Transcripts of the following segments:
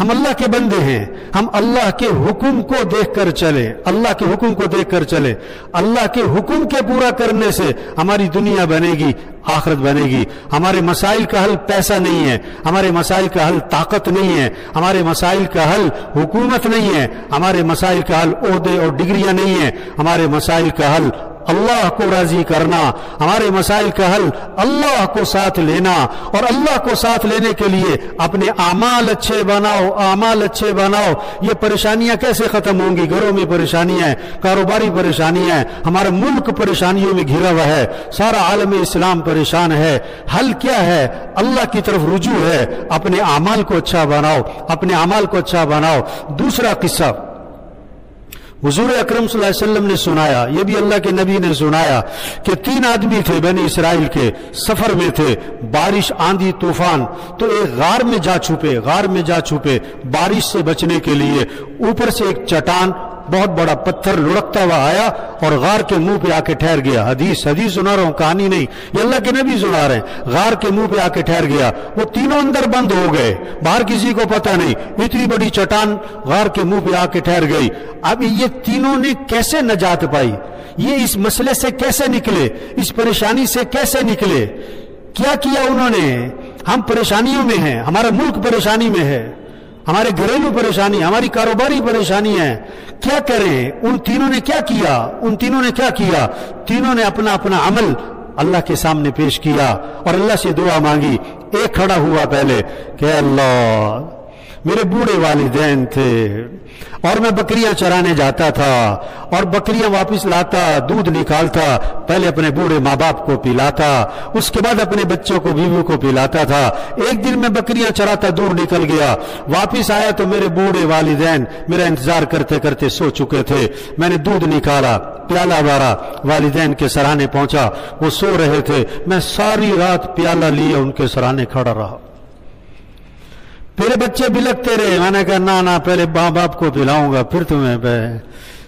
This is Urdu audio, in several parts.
ہم اللہ کے بندے ہیں، ہم اللہ کے حکم کو دیکھ کر چلیں، اللہ کے حکم کو دیکھ کر چلیں۔ اللہ کے حکم کے پورا کرنے سے ہماری دنیا بنے گی، آخرت بنے گی۔ ہمارے مسائل کا حل پیسہ نہیں ہے، ہمارے مسائل کا حل طاقت نہیں ہے، ہمارے مسائل کا حل حکومت نہیں ہے، ہمارے مسائل کا حل عہدے اور ڈگریاں نہیں ہیں، ہمارے مسائل کا حل اللہ کو راضی کرنا، ہمارے مسائل کا حل اللہ کو ساتھ لینا، اور اللہ کو ساتھ لینے کے لیے اپنے اعمال اچھے بناؤ، اعمال اچھے بناؤ۔ یہ پریشانیاں کیسے ختم ہوں گی؟ گھروں میں پریشانیاں ہیں، کاروباری پریشانیاں ہیں، ہمارا ملک پریشانیوں میں گھرا ہوا ہے، سارا عالم اسلام پریشان ہے۔ حل کیا ہے؟ اللہ کی طرف رجوع ہے۔ اپنے اعمال کو اچھا بناؤ، اپنے اعمال کو اچھا بناؤ۔ دوسرا قصہ حضور اکرم صلی اللہ علیہ وسلم نے سنایا، یہ بھی اللہ کے نبی نے سنایا کہ 3 آدمی تھے بنی اسرائیل کے، سفر میں تھے، بارش، آندھی، طوفان، تو ایک غار میں جا چھپے، غار میں جا چھپے بارش سے بچنے کے لیے۔ اوپر سے ایک چٹان، بہت بڑا پتھر لڑکتا ہوا آیا اور غار کے منہ پہ آ کے ٹھہر گیا۔ حدیث سنا رہا ہوں، کہانی نہیں، یہ اللہ کے نبی سنا رہے ہیں۔ غار کے منہ پہ آ کے ٹھہر گیا، وہ تینوں اندر بند ہو گئے، باہر کسی کو پتہ نہیں، اتنی بڑی چٹان غار کے منہ پہ آ کے ٹھہر گئی۔ اب یہ تینوں نے کیسے نجات پائی؟ یہ اس مسئلے سے کیسے نکلے؟ اس پریشانی سے کیسے نکلے؟ کیا کیا انہوں نے؟ ہم پریشانیوں میں ہیں، ہمارا ملک پریشانی میں ہے، ہمارے گھریلو پریشانی، ہماری کاروباری پریشانی ہے، کیا کریں؟ ان تینوں نے کیا کیا؟ ان تینوں نے کیا کیا؟ تینوں نے اپنا اپنا عمل اللہ کے سامنے پیش کیا اور اللہ سے دعا مانگی۔ ایک کھڑا ہوا پہلے کہ اللہ، میرے بوڑھے والدین تھے اور میں بکریاں چرانے جاتا تھا اور بکریاں واپس لاتا، دودھ نکالتا، پہلے اپنے بوڑھے ماں باپ کو پلاتا، اس کے بعد اپنے بچوں کو، بیویوں کو پلاتا تھا۔ ایک دن میں بکریاں چراتا دور نکل گیا، واپس آیا تو میرے بوڑھے والدین میرا انتظار کرتے کرتے سو چکے تھے۔ میں نے دودھ نکالا، پیالہ بھرا، والدین کے سرانے پہنچا، وہ سو رہے تھے، میں ساری رات پیالہ لیے ان کے سرانے کھڑا رہا۔ میرے بچے بلکتے رہے، میں نے کہا نہ پہلے ماں باپ کو پلاؤں گا پھر تمہیں پہ۔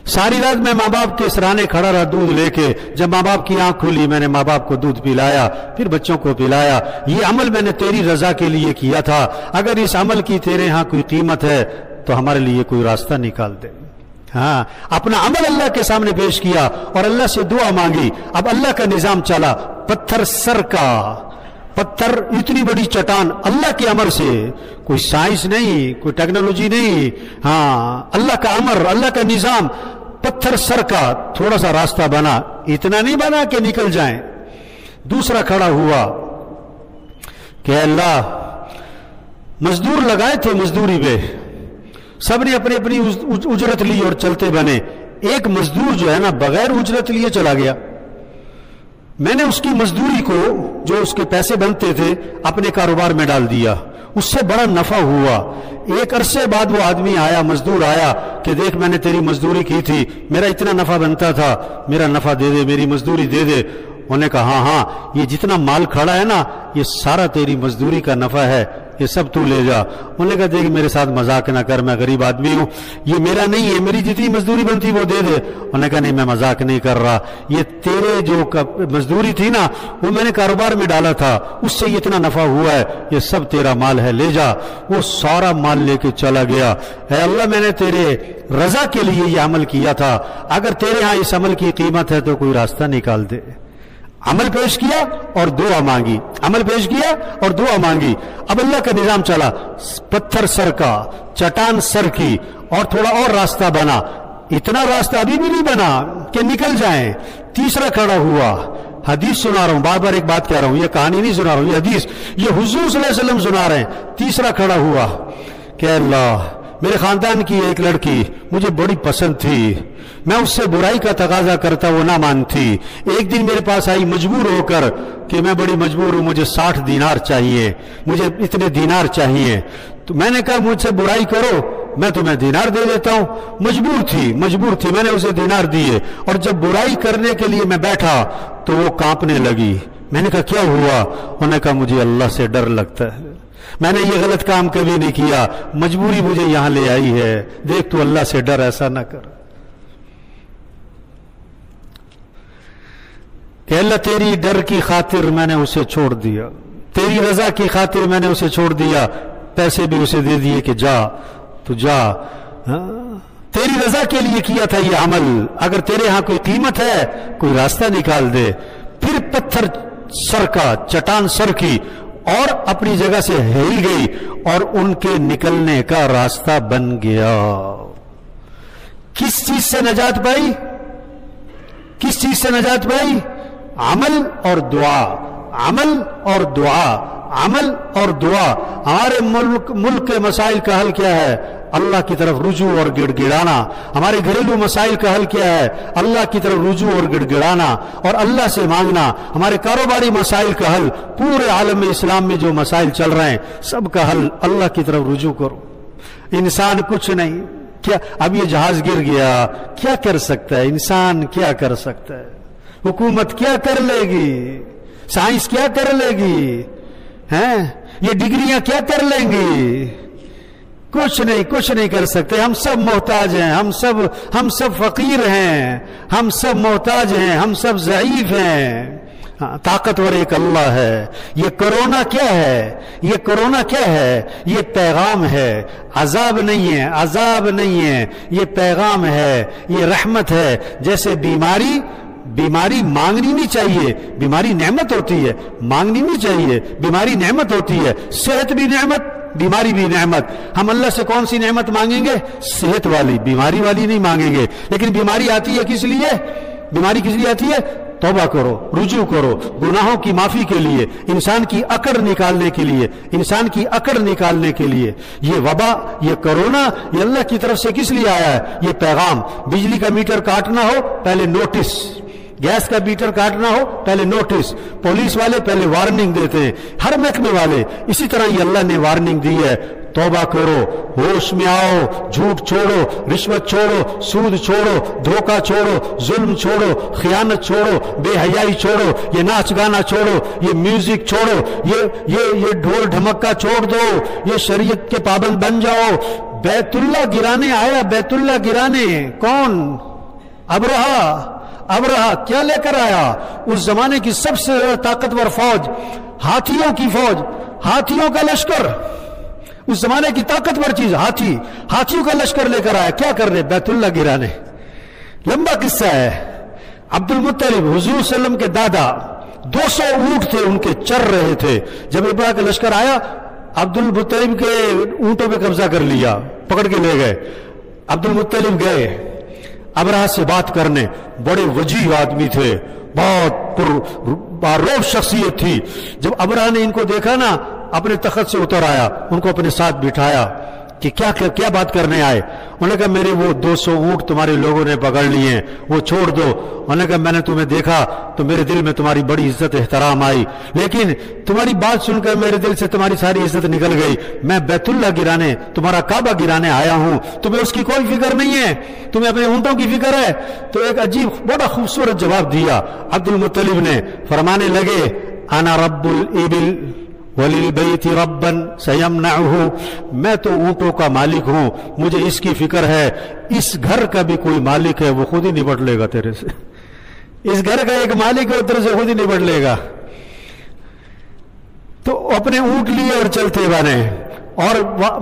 ساری رات میں ماں باپ کے سرانے کھڑا رہا دودھ لے کے۔ جب ماں باپ کی آنکھ کھلی میں نے ماں باپ کو دودھ پلایا، پھر بچوں کو پلایا۔ یہ عمل میں نے تیری رضا کے لیے کیا تھا، اگر اس عمل کی تیرے ہاں کوئی قیمت ہے تو ہمارے لیے کوئی راستہ نکال دے۔ ہاں، اپنا عمل اللہ کے سامنے پیش کیا اور اللہ سے دعا مانگی۔ اب اللہ کا نظام چلا، پتھر سر کا، پتھر اتنی بڑی چٹان، اللہ کے امر سے، کوئی سائنس نہیں، کوئی ٹیکنالوجی نہیں، ہاں اللہ کا امر، اللہ کا نظام، پتھر سر کا، تھوڑا سا راستہ بنا، اتنا نہیں بنا کہ نکل جائیں۔ دوسرا کھڑا ہوا کہ اللہ، مزدور لگائے تھے مزدوری پہ، سب نے اپنی اپنی اجرت لی اور چلتے بنے۔ ایک مزدور جو ہے نا بغیر اجرت لیے چلا گیا۔ میں نے اس کی مزدوری کو، جو اس کے پیسے بنتے تھے، اپنے کاروبار میں ڈال دیا، اس سے بڑا نفع ہوا۔ ایک عرصے بعد وہ آدمی آیا، مزدور آیا کہ دیکھ میں نے تیری مزدوری کی تھی، میرا اتنا نفع بنتا تھا، میرا نفع دے دے، میری مزدوری دے دے۔ انہوں نے کہا ہاں یہ جتنا مال کھڑا ہے نا یہ سارا تیری مزدوری کا نفع ہے، یہ سب تو لے جا۔ انہوں نے کہا دیکھ میرے ساتھ مذاق نہ کر، میں غریب آدمی ہوں، یہ میرا نہیں ہے، میری جتنی مزدوری بنتی وہ دے دے۔ انہوں نے کہا نہیں میں مذاق نہیں کر رہا، یہ تیرے جو مزدوری تھی نا وہ میں نے کاروبار میں ڈالا تھا، اس سے اتنا نفع ہوا ہے، یہ سب تیرا مال ہے، لے جا۔ وہ سارا مال لے کے چلا گیا۔ اے اللہ میں نے تیرے رضا کے لیے یہ عمل کیا تھا، اگر تیرے ہاں اس عمل کی قیمت ہے تو کوئی راستہ نکال دے۔ عمل پیش کیا اور دعا مانگی، عمل پیش کیا اور دعا مانگی۔ اب اللہ کا نظام چلا، پتھر سر کا، چٹان سر کی، اور تھوڑا اور راستہ بنا، اتنا راستہ ابھی بھی نہیں بنا کہ نکل جائیں۔ تیسرا کھڑا ہوا، حدیث سنا رہا ہوں، بار بار ایک بات کہہ رہا ہوں، یہ کہانی نہیں سنا رہا ہوں، یہ حدیث، یہ حضور صلی اللہ علیہ وسلم سنا رہے ہیں۔ تیسرا کھڑا ہوا کہ اللہ میرے خاندان کی ایک لڑکی مجھے بڑی پسند تھی، میں اس سے برائی کا تقاضا کرتا وہ نہ مانتی۔ ایک دن میرے پاس آئی مجبور ہو کر کہ میں بڑی مجبور ہوں، مجھے 60 دینار چاہیے، مجھے اتنے دینار چاہیے۔ تو میں نے کہا مجھ سے برائی کرو میں تمہیں دینار دے دیتا ہوں۔ مجبور تھی، میں نے اسے دینار دیے، اور جب برائی کرنے کے لیے میں بیٹھا تو وہ کانپنے لگی۔ میں نے کہا کیا ہوا؟ انہوں نے کہا مجھے اللہ سے ڈر لگتا ہے، میں نے یہ غلط کام کبھی نہیں کیا، مجبوری مجھے یہاں لے آئی ہے، دیکھ تو اللہ سے ڈر، ایسا نہ کر۔ کہ اللہ تیری ڈر کی خاطر میں نے اسے چھوڑ دیا، تیری رضا کی خاطر میں نے اسے چھوڑ دیا۔ پیسے بھی اسے دے دیے کہ جا تو جا، تیری رضا کے لیے کیا تھا یہ عمل، اگر تیرے ہاں کوئی قیمت ہے کوئی راستہ نکال دے۔ پھر پتھر سر کا، چٹان سر کی اور اپنی جگہ سے ہل گئی اور ان کے نکلنے کا راستہ بن گیا۔ کس چیز سے نجات پائی؟ کس چیز سے نجات پائی؟ عمل اور دعا، عمل اور دعا، عمل اور دعا۔ ہمارے ملک کے مسائل کا حل کیا ہے؟ اللہ کی طرف رجوع اور گڑ گڑانا۔ ہمارے گھریلو مسائل کا حل کیا ہے؟ اللہ کی طرف رجوع اور گڑ گڑانا اور اللہ سے مانگنا۔ ہمارے کاروباری مسائل کا حل، پورے عالم اسلام میں جو مسائل چل رہے ہیں سب کا حل اللہ کی طرف رجوع کرو۔ انسان کچھ نہیں، کیا اب یہ جہاز گر گیا، کیا کر سکتا ہے انسان؟ کیا کر سکتا ہے؟ حکومت کیا کر لے گی؟ سائنس کیا کر لے گی؟ ہیں یہ ڈگریاں کیا کر لیں گی؟ کچھ نہیں، کچھ نہیں کر سکتے۔ ہم سب محتاج ہیں، ہم سب فقیر ہیں، ہم سب محتاج ہیں، ہم سب ضعیف ہیں۔ طاقتور ایک اللہ ہے۔ یہ کرونا کیا ہے؟ یہ کرونا کیا ہے؟ یہ پیغام ہے، عذاب نہیں ہے، عذاب نہیں ہے، یہ پیغام ہے، یہ رحمت ہے۔ جیسے بیماری مانگنی نہیں چاہیے، بیماری نعمت ہوتی ہے، مانگنی نہیں چاہیے، بیماری نعمت ہوتی ہے۔ صحت بھی نعمت، بیماری بھی نعمت۔ ہم اللہ سے کون سی نعمت مانگیں گے؟ صحت والی، بیماری والی نہیں مانگیں گے۔ لیکن بیماری آتی ہے کس لیے؟ بیماری کس لیے آتی ہے؟ توبہ کرو، رجوع کرو، گناہوں کی معافی کے لیے، انسان کی اکڑ نکالنے کے لیے، انسان کی اکڑ نکالنے کے لیے۔ یہ وبا، یہ کرونا، یہ اللہ کی طرف سے کس لیے آیا ہے؟ یہ پیغام۔ بجلی کا میٹر کاٹنا ہو پہلے نوٹس، گیس کا میٹر کاٹنا ہو پہلے نوٹس، پولیس والے پہلے وارننگ دیتے ہیں، ہر محکمے والے۔ اسی طرح یہ اللہ نے وارننگ دی ہے، توبہ کرو، ہوش میں آؤ، جھوٹ چھوڑو، رشوت چھوڑو، سود چھوڑو، دھوکہ چھوڑو، ظلم چھوڑو، خیانت چھوڑو، بے حیائی چھوڑو، یہ ناچ گانا چھوڑو، یہ میوزک چھوڑو، یہ ڈھول ڈھمکا چھوڑ دو، یہ شریعت کے پابند بن جاؤ۔ بیت اللہ گرانے آیا، بیت اللہ گرانے کون؟ ابرہہ کیا لے کر آیا؟ اس زمانے کی سب سے طاقتور فوج، ہاتھیوں کی فوج، ہاتھیوں کا لشکر، اس زمانے کی طاقتور چیز ہاتھیوں کا لشکر لے کر آیا۔ کیا کر رہے؟ بیت اللہ گرانے۔ لمبا قصہ ہے۔ عبد المطلب حضور صلی اللہ علیہ وسلم کے دادا، 200 اونٹ تھے ان کے، چر رہے تھے۔ جب ابراہ کا لشکر آیا، عبد المطلب کے اونٹوں پہ قبضہ کر لیا، پکڑ کے لے گئے۔ عبد المطلب گئے ابرہہ سے بات کرنے، بڑے وجیح آدمی تھے، بہت باروب شخصیت تھی۔ جب ابرہہ نے ان کو دیکھا نا، اپنے تخت سے اتر آیا، ان کو اپنے ساتھ بٹھایا کہ کیا بات کرنے آئے؟ انہوں نے کہا میرے وہ 200 اونٹ تمہارے لوگوں نے پکڑ لیے ہیں، وہ چھوڑ دو۔ انہوں نے کہا میں نے تمہیں دیکھا تو میرے دل میں تمہاری بڑی عزت احترام آئی، لیکن تمہاری بات سن کر میرے دل سے تمہاری ساری عزت نکل گئی۔ میں بیت اللہ گرانے، تمہارا کعبہ گرانے آیا ہوں، تمہیں اس کی کوئی فکر نہیں ہے، تمہیں اپنے اونٹوں کی فکر ہے۔ تو ایک عجیب بڑا خوبصورت جواب دیا عبد المطلب نے، فرمانے لگے انا رب الابل وَلِلْبَيْتِ رَبًّا سَيَمْنَعُهُ، میں تو اونٹوں کا مالک ہوں، مجھے اس کی فکر ہے، اس گھر کا بھی کوئی مالک ہے، وہ خود ہی نبٹ لے گا تیرے سے۔ اس گھر کا ایک مالک ہے، تیرے سے خود ہی نبٹ لے گا۔ تو اپنے اونٹ لیے اور چلتے بنے، اور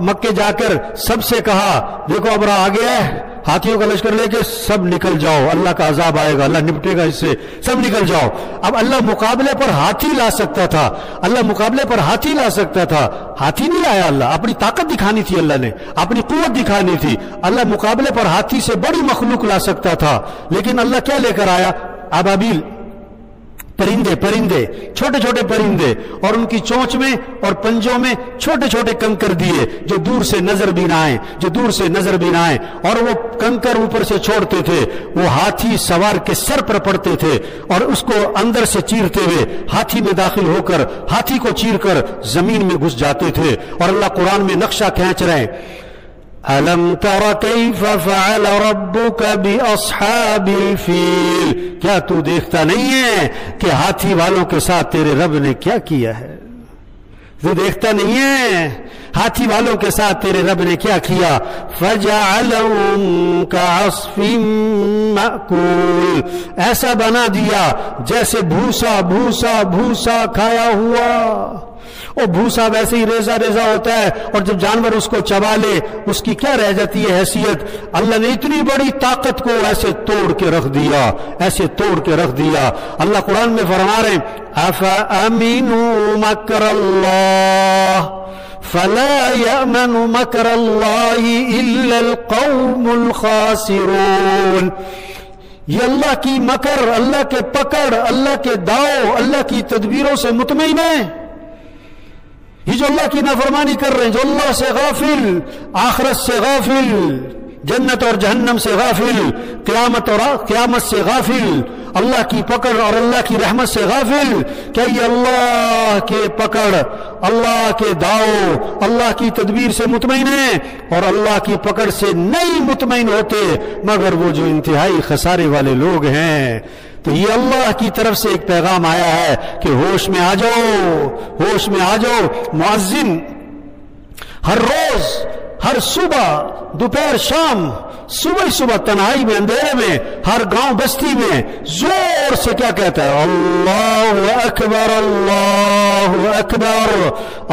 مکے جا کر سب سے کہا دیکھو ابرہہ آ گیا ہے، ہاتھیوں کا لشکر لے کے سب نکل جاؤ، اللہ کا عذاب آئے گا، اللہ نپٹے گا اس سے، سب نکل جاؤ۔ اب اللہ مقابلے پر ہاتھی لا سکتا تھا، اللہ مقابلے پر ہاتھی لا سکتا تھا، ہاتھی نہیں لایا۔ اللہ اپنی طاقت دکھانی تھی، اللہ نے اپنی قوت دکھانی تھی۔ اللہ مقابلے پر ہاتھی سے بڑی مخلوق لا سکتا تھا، لیکن اللہ کیا لے کر آیا؟ ابابیل، پرندے، چھوٹے چھوٹے پرندے، اور ان کی چونچ میں اور پنجوں میں چھوٹے چھوٹے کنکر دیے جو دور سے نظر بھی نہ آئیں، اور وہ کنکر اوپر سے چھوڑتے تھے، وہ ہاتھی سوار کے سر پر پڑتے تھے، اور اس کو اندر سے چیرتے ہوئے ہاتھی میں داخل ہو کر ہاتھی کو چیر کر زمین میں گھس جاتے تھے۔ اور اللہ قرآن میں نقشہ کھینچ رہے ہیں، أَلَمْ تَرَ كَيْفَ فَعَلَ رَبُّكَ بِأَصْحَابِ الْفِيلِ، کیا تو دیکھتا نہیں ہے کہ ہاتھی والوں کے ساتھ تیرے رب نے کیا کیا ہے؟ تو دیکھتا نہیں ہے ہاتھی والوں کے ساتھ تیرے رب نے کیا کیا؟ فَجَعَلَهُمْ كَعَصْفٍ مَأْكُولٍ، ایسا بنا دیا جیسے بھوسا کھایا ہوا۔ وہ بھوسا ویسے ہی ریزہ ریزہ ہوتا ہے، اور جب جانور اس کو چبا لے اس کی کیا رہ جاتی ہے حیثیت؟ اللہ نے اتنی بڑی طاقت کو ایسے توڑ کے رکھ دیا، ایسے توڑ کے رکھ دیا۔ اللہ قرآن میں فرما رہے ہیں أَفَأَمِنُوا مَكْرَ اللَّهِ فَلَا يَأْمَنُ مَكْرَ اللَّهِ إِلَّا الْقَوْمُ الْخَاسِرُونَ۔ یہ اللہ کی مکر، اللہ کے پکڑ، اللہ کے داؤ، اللہ کی تدبیروں سے مطمئن ہے، یہ جو اللہ کی نافرمانی کر رہے ہیں، جو اللہ سے غافل، آخرت سے غافل، جنت اور جہنم سے غافل، قیامت سے غافل، اللہ کی پکڑ اور اللہ کی رحمت سے غافل، کیا یہ اللہ کے پکڑ، اللہ کے داؤ، اللہ کی تدبیر سے مطمئن ہیں؟ اور اللہ کی پکڑ سے نہیں مطمئن ہوتے مگر وہ جو انتہائی خسارے والے لوگ ہیں۔ تو یہ اللہ کی طرف سے ایک پیغام آیا ہے کہ ہوش میں آ جاؤ، ہوش میں آ جاؤ۔ مؤذن ہر روز، ہر صبح، دوپہر، شام، صبح تنہائی میں، اندھیرے میں، ہر گاؤں بستی میں زور سے کیا کہتا ہے؟ اللہ اکبر، اللہ اکبر،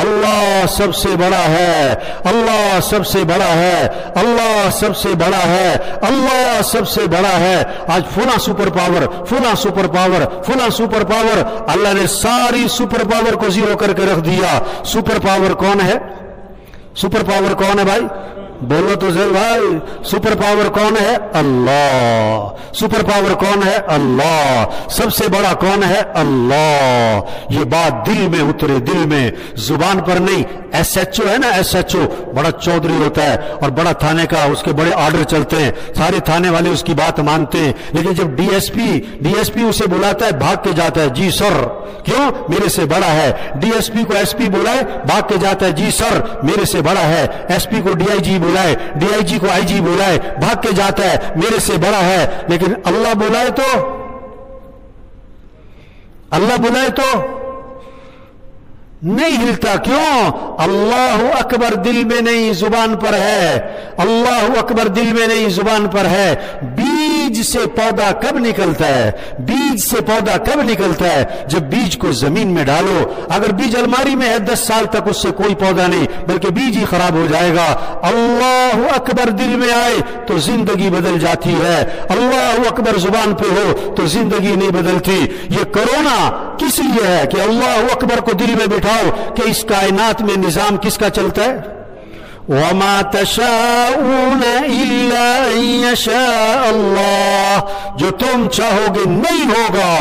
اللہ سب سے بڑا ہے، اللہ سب سے بڑا ہے، اللہ سب سے بڑا ہے، اللہ سب سے بڑا ہے۔ آج فلاں سپر پاور، فلاں سپر پاور، فلاں سپر پاور، اللہ نے ساری سپر پاور کو زیرو کر کے رکھ دیا۔ سپر پاور کون ہے؟ سپر پاور کون ہے بھائی؟ بولو تو ضرور بھائی، سپر پاور کون ہے؟ اللہ۔ سپر پاور کون ہے؟ اللہ۔ سب سے بڑا کون ہے؟ اللہ۔ یہ بات دل میں اترے، دل میں، زبان پر نہیں۔ ایس ایچ او ہے نا، ایس ایچ او بڑا چودھری ہوتا ہے اور بڑا تھانے کا اس کے بڑے آرڈر چلتے ہیں، سارے تھانے والے اس کی بات مانتے ہیں، لیکن جب ڈی ایس پی اسے بلاتا ہے بھاگ کے جاتا ہے، جی سر، کیوں؟ میرے سے بڑا ہے۔ ڈی ایس پی کو ایس پی بلائے بھاگ کے جاتا ہے، جی سر میرے سے بڑا ہے۔ ایس پی کو ڈی آئی جی بلائے، ڈی آئی جی کو آئی جی بلائے، بھاگ کے جاتا ہے، میرے سے بڑا ہے۔ لیکن اللہ بلائے تو، اللہ بلائے تو نہیں ہلتا، کیوں؟ اللہ اکبر دل میں نہیں زبان پر ہے، اللہ اکبر دل میں نہیں زبان پر ہے۔ بیج سے پودا کب نکلتا ہے؟ بیج سے پودا کب نکلتا ہے؟ جب بیج کو زمین میں ڈالو۔ اگر بیج الماری میں ہے 10 سال تک اس سے کوئی پودا نہیں، بلکہ بیج ہی خراب ہو جائے گا۔ اللہ اکبر دل میں آئے تو زندگی بدل جاتی ہے، اللہ اکبر زبان پہ ہو تو زندگی نہیں بدلتی۔ یہ کرونا کس لیے ہے؟ کہ اللہ اکبر کو دل میں بٹھا کہ اس کائنات میں نظام کس کا چلتا ہے؟ وَمَا تَشَاءُونَ إِلَّا أَن يَشَاءَ اللَّهُ، جو تم چاہو گے نہیں ہوگا،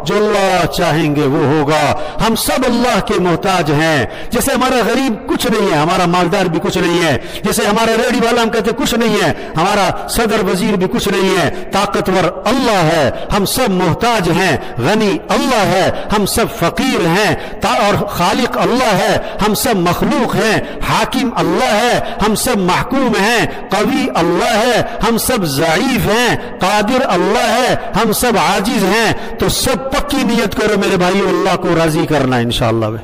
جو اللہ چاہیں گے وہ ہوگا۔ ہم سب اللہ کے محتاج ہیں۔ جیسے ہمارا غریب کچھ نہیں ہے، ہمارا مالدار بھی کچھ نہیں ہے، جیسے ہمارا ریڑھی والا ہم کہتے کچھ نہیں ہے، ہمارا صدر وزیر بھی کچھ نہیں ہے، طاقتور اللہ ہے۔ ہم سب محتاج ہیں، غنی اللہ ہے، ہم سب فقیر ہیں، اور خالق اللہ ہے، ہم سب مخلوق ہیں، حاکم اللہ ہے، ہم سب محکوم ہیں، قوی اللہ ہے، ہم سب ضعیف ہیں، قادر اللہ ہے، ہم سب عاجز ہیں۔ تو سب پکی نیت کرو میرے بھائیو، اللہ کو راضی کرنا انشاءاللہ۔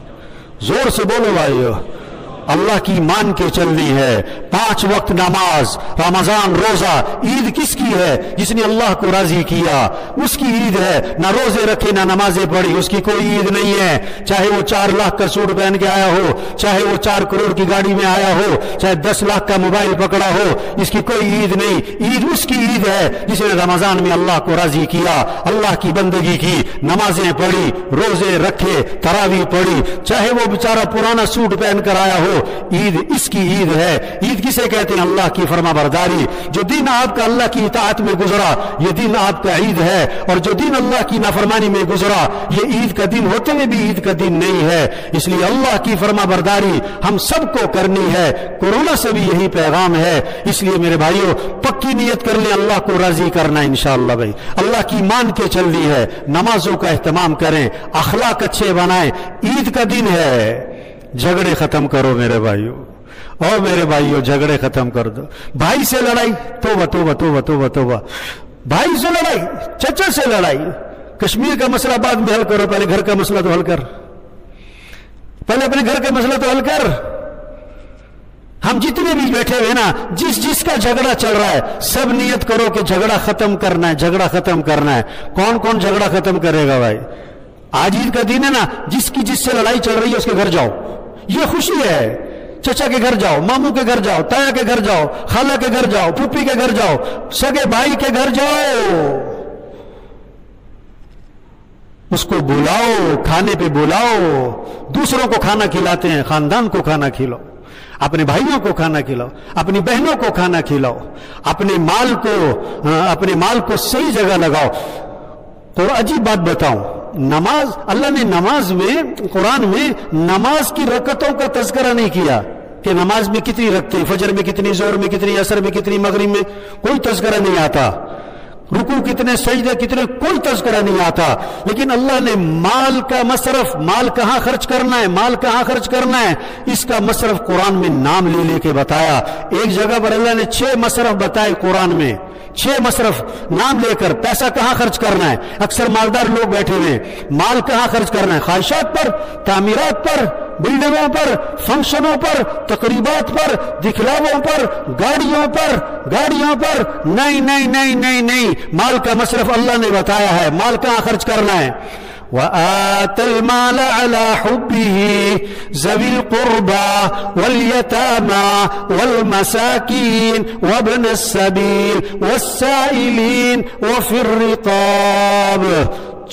زور سے بولو بھائیو، اللہ کی مان کے چلنی ہے۔ 5 وقت نماز، رمضان، روزہ۔ عید کس کی ہے؟ جس نے اللہ کو راضی کیا اس کی عید ہے۔ نہ روزے رکھے نہ نمازیں پڑھی، اس کی کوئی عید نہیں ہے۔ چاہے وہ 4 لاکھ کا سوٹ پہن کے آیا ہو، چاہے وہ 4 کروڑ کی گاڑی میں آیا ہو، چاہے 10 لاکھ کا موبائل پکڑا ہو، اس کی کوئی عید نہیں۔ عید اس کی عید ہے جس نے رمضان میں اللہ کو راضی کیا، اللہ کی بندگی کی، نمازیں پڑھی، روزے رکھے، تراویح پڑھی، چاہے وہ بیچارہ پرانا سوٹ پہن کر آیا ہو، عید اس کی عید ہے۔ عید کسے کہتے ہیں؟ اللہ کی فرما برداری۔ جو دن آپ کا اللہ کی اطاعت میں گزرا یہ دن آپ کا عید ہے، اور جو دن اللہ کی نافرمانی میں گزرا یہ عید کا دن ہوتے ہوئے بھی عید کا دن نہیں ہے۔ اس لیے اللہ کی فرما برداری ہم سب کو کرنی ہے۔ کورونا سے بھی یہی پیغام ہے۔ اس لیے میرے بھائیوں پکی نیت کر لیں اللہ کو راضی کرنا انشاءاللہ۔ بھائی اللہ کی مان کے چلنی ہے، نمازوں کا اہتمام کریں، اخلاق اچھے بنائیں۔ عید کا دن ہے، جھگڑے ختم کرو میرے بھائیوں، اور میرے بھائیوں جھگڑے ختم کر دو۔ بھائی سے لڑائی، توبہ توبہ توبہ توبہ توبہ۔ بھائی سے لڑائی، چچا سے لڑائی، کشمیر کا مسئلہ بعد میں حل کرو، پہلے گھر کا مسئلہ تو حل کر، پہلے اپنے گھر کا مسئلہ تو حل کر۔ ہم جتنے بھی بیٹھے ہوئے نا، جس کا جھگڑا چل رہا ہے سب نیت کرو کہ جھگڑا ختم کرنا ہے، جھگڑا ختم کرنا ہے۔ کون کون جھگڑا ختم کرے گا بھائی؟ آج عید کا دن ہے نا، جس سے لڑائی چل رہی ہے اس کے گھر جاؤ، یہ خوشی ہے. چچا کے گھر جاؤ، ماموں کے گھر جاؤ، تایا کے گھر جاؤ، خالہ کے گھر جاؤ، پھوپھی کے گھر جاؤ، سگے بھائی کے گھر جاؤ، اس کو بلاؤ، کھانے پہ بلاؤ. دوسروں کو کھانا کھلاتے ہیں، خاندان کو کھانا کھلاؤ، اپنے بھائیوں کو کھانا کھلاؤ، اپنی بہنوں کو کھانا کھلاؤ، اپنے مال کو صحیح جگہ لگاؤ. اور عجیب بات بتاؤں، نماز، اللہ نے نماز میں، قرآن میں نماز کی رکعتوں کا تذکرہ نہیں کیا کہ نماز میں کتنی رکعتیں، فجر میں کتنی، ظہر میں کتنی، عصر میں کتنی، مغرب میں، کوئی تذکرہ نہیں آتا. رکوع کتنے، سجدے کتنے، کوئی تذکرہ نہیں آتا. لیکن اللہ نے مال کا مصرف، مال کہاں خرچ کرنا ہے، مال کہاں خرچ کرنا ہے، اس کا مصرف قرآن میں نام لے لے کے بتایا. ایک جگہ پر اللہ نے 6 مصرف بتائے قرآن میں، 6 مصرف نام لے کر. پیسہ کہاں خرچ کرنا ہے، اکثر مالدار لوگ بیٹھے ہوئے، مال کہاں خرچ کرنا ہے، خواہشات پر، تعمیرات پر، بلڈنگوں پر، فنکشنوں پر، تقریبات پر، دکھلاووں پر، گاڑیوں پر. نہیں نہیں نہیں نہیں نہیں، مال کا مصرف اللہ نے بتایا ہے، مال کہاں خرچ کرنا ہے. وآت المال على حبه ذوي القربى واليتامى والمساكين وابن السبيل والسائلين وفي الرقاب.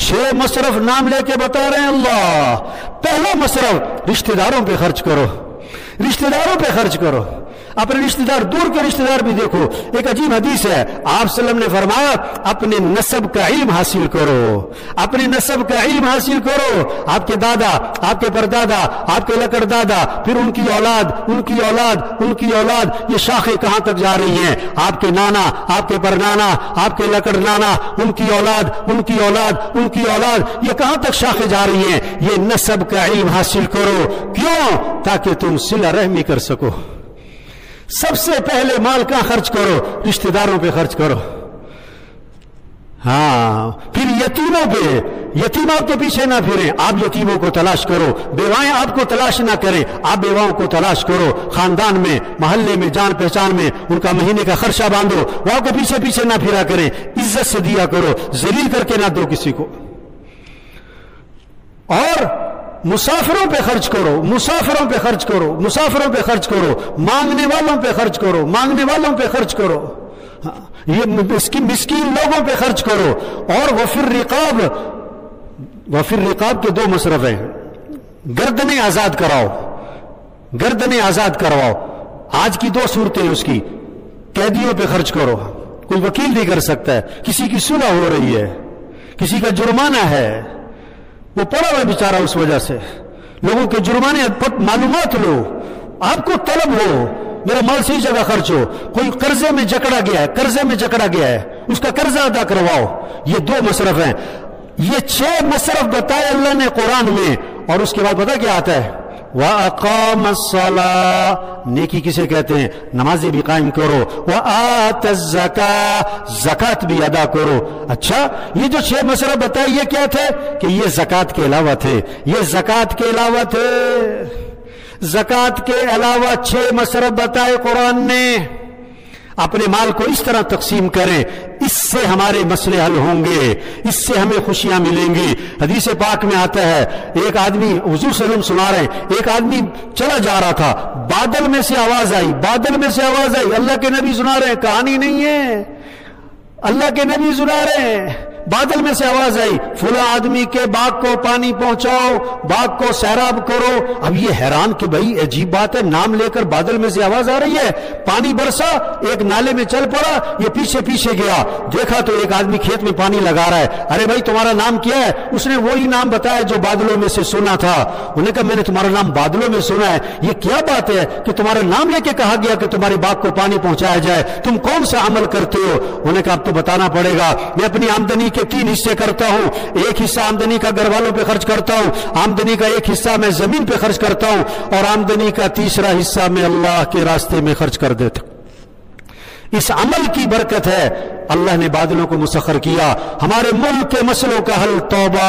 6 مصرف نام لے کے بتا رہے ہیں اللہ. پہلا مصرف رشتہ داروں پہ خرچ کرو، رشتہ داروں پہ خرچ کرو. اپنے رشتہ دار، دور کے رشتہ دار بھی دیکھو. ایک عجیب حدیث ہے، آپ صلی اللہ علیہ وسلم نے فرمایا اپنے نسب کا علم حاصل کرو، اپنے نسب کا علم حاصل کرو. آپ کے دادا، آپ کے پردادا، آپ کے لکڑ دادا، پھر ان کی اولاد، ان کی اولاد، ان کی اولاد، یہ شاخیں کہاں تک جا رہی ہیں. آپ کے نانا، آپ کے پرنانا، آپ کے لکڑ نانا، ان کی اولاد، ان کی اولاد، ان کی اولاد، یہ کہاں تک شاخیں جا رہی ہیں. یہ نسب کا علم حاصل کرو. کیوں؟ تاکہ تم صلہ رحمی کر سکو. سب سے پہلے مال کا خرچ کرو، رشتہ داروں پہ خرچ کرو. ہاں، پھر یتیموں پہ، یتیموں کے پیچھے نہ پھریں، آپ یتیموں کو تلاش کرو. بیوائیں آپ کو تلاش نہ کریں، آپ بیواؤں کو تلاش کرو. خاندان میں، محلے میں، جان پہچان میں ان کا مہینے کا خرچہ باندھو، وہاں کو پیچھے پیچھے نہ پھرا کریں. عزت سے دیا کرو، ذلیل کر کے نہ دو کسی کو. اور مسافروں پہ خرچ کرو، مسافروں پہ خرچ کرو، مسافروں پہ خرچ کرو. مانگنے والوں پہ خرچ کرو، مانگنے والوں پہ خرچ کرو. یہ مسکین لوگوں پہ خرچ کرو. اور وفر رقاب، وفر رقاب کے 2 مصرف ہیں. گردنیں آزاد کراؤ، گردنیں آزاد کرواؤ. آج کی 2 صورتیں اس کی. قیدیوں پہ خرچ کرو، کوئی وکیل نہیں کر سکتا ہے، کسی کی صلح ہو رہی ہے، کسی کا جرمانہ ہے، وہ پڑا ہوا بیچارہ، اس وجہ سے لوگوں کے جرمانے، معلومات لو، آپ کو طلب ہو میرا مال صحیح جگہ خرچ ہو. کوئی قرضے میں جکڑا گیا ہے، قرضے میں جکڑا گیا ہے، اس کا قرضہ ادا کرواؤ. یہ 2 مصرف ہیں. یہ 6 مصرف بتائے اللہ نے قرآن میں. اور اس کے بعد پتہ کیا آتا ہے؟ وَأَقَامَ الصَّلَاةَ، نیکی کسے کہتے ہیں؟ نمازیں بھی قائم کرو. وَآتَ الزَّكَاةَ، زکات بھی ادا کرو. اچھا، یہ جو 6 مصرف بتائے یہ کیا تھے؟ کہ یہ زکات کے علاوہ تھے، یہ زکات کے علاوہ تھے. زکات کے علاوہ 6 مصرف بتائے قرآن نے. اپنے مال کو اس طرح تقسیم کریں، اس سے ہمارے مسئلے حل ہوں گے، اس سے ہمیں خوشیاں ملیں گی. حدیث پاک میں آتا ہے، ایک آدمی، حضور صلی اللہ علیہ وسلم سنا رہے ہیں، ایک آدمی چلا جا رہا تھا، بادل میں سے آواز آئی، بادل میں سے آواز آئی. اللہ کے نبی سنا رہے ہیں، کہانی نہیں ہے، اللہ کے نبی سنا رہے ہیں. بادل میں سے آواز آئی، فلاں آدمی کے باغ کو پانی پہنچاؤ، باغ کو سیراب کرو. اب یہ حیران کہ بھائی عجیب بات ہے، نام لے کر بادل میں سے آواز آ رہی ہے. پانی برسا، ایک نالے میں چل پڑا، یہ پیچھے پیچھے گیا، دیکھا تو ایک آدمی کھیت میں پانی لگا رہا ہے. ارے بھائی تمہارا نام کیا ہے؟ اس نے وہی نام بتایا جو بادلوں میں سے سنا تھا. انہوں نے کہا میں نے تمہارا نام بادلوں میں سنا ہے، یہ کیا بات ہے کہ تمہارا نام لے کے کہا گیا کہ تمہارے باغ کو پانی پہنچایا جائے، تم کون سا عمل کرتے ہو؟ انہوں نے کہا اب تو بتانا پڑے گا. میں اپنی آمدنی کے 3 حصے کرتا ہوں. ایک حصہ آمدنی کا گھر والوں پہ خرچ کرتا ہوں، آمدنی کا ایک حصہ میں زمین پہ خرچ کرتا ہوں، اور آمدنی کا تیسرا حصہ میں اللہ کے راستے میں خرچ کر دیتا ہوں. اس عمل کی برکت ہے. اللہ نے بادلوں کو مسخر کیا. ہمارے ملک کے مسئلوں کا حل توبہ